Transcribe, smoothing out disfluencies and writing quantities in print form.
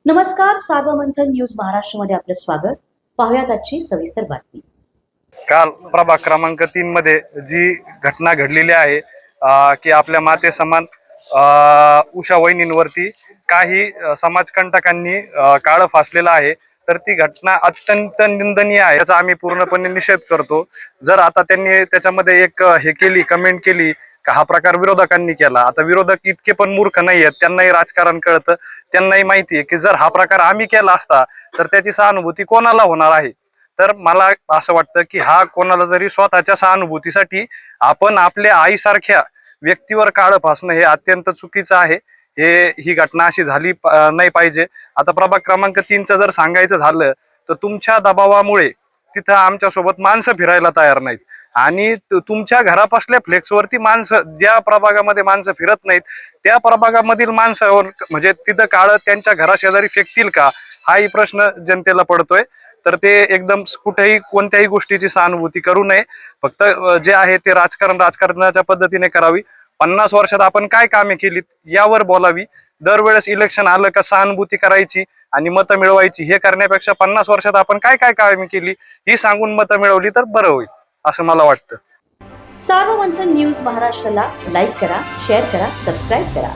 नमस्कार, सार्वमंथन न्यूज महाराष्ट्रमध्ये आपलं स्वागत. पाहुयात आजची सविस्तर बातमी. काल प्रभाग क्रमांक 3 मध्ये जी घटना घडलेली आहे की आपल्या माते समान उषा वहिनींवरती काही समाजकंटकांनी काळं फासलेलं आहे, तर ती घटना अत्यंत निंदनीय आहे. याचा आम्ही पूर्णपणे निषेध करतो. जर आता त्यांनी त्याच्यामध्ये एक हे केली, कमेंट केली का हा प्रकार विरोधकांनी केला. आता विरोधक इतके पण मूर्ख नाही आहेत, त्यांनाही राजकारण कळतं, त्यांनाही माहिती आहे की जर हा प्रकार आम्ही केला असता तर त्याची सहानुभूती कोणाला होणार आहे. तर मला असं वाटतं की हा कोणाला जरी स्वतःच्या सहानुभूतीसाठी आपण आपल्या आईसारख्या व्यक्तीवर काळं फासणं हे अत्यंत चुकीचं आहे. ही घटना अशी झाली नाही पाहिजे. आता प्रभाग क्रमांक 3चं जर सांगायचं झालं तर तुमच्या दबावामुळे तिथं आमच्यासोबत माणसं फिरायला तयार नाहीत आणि तुमच्या घरापासल्या फ्लेक्सवरती माणसं, ज्या प्रभागामध्ये माणसं फिरत नाहीत त्या प्रभागामधील माणसं म्हणजे तिथं काळं त्यांच्या घराशेजारी फेकतील का, हाही प्रश्न जनतेला पडतोय. तर ते एकदम कुठेही कोणत्याही गोष्टीची सहानुभूती करू नये. फक्त जे आहे ते राजकारणाच्या पद्धतीने करावी. 50 वर्षात आपण काय कामे केलीत यावर बोलावी. दरवेळेस इलेक्शन आलं का सहानुभूती करायची आणि मतं मिळवायची, हे करण्यापेक्षा 50 वर्षात आपण काय काय कामे केली ही सांगून मतं मिळवली तर बरं होईल असं मला वाटतं. सार्वमंथन न्यूज महाराष्ट्राला लाईक करा, शेअर करा, सबस्क्राईब करा.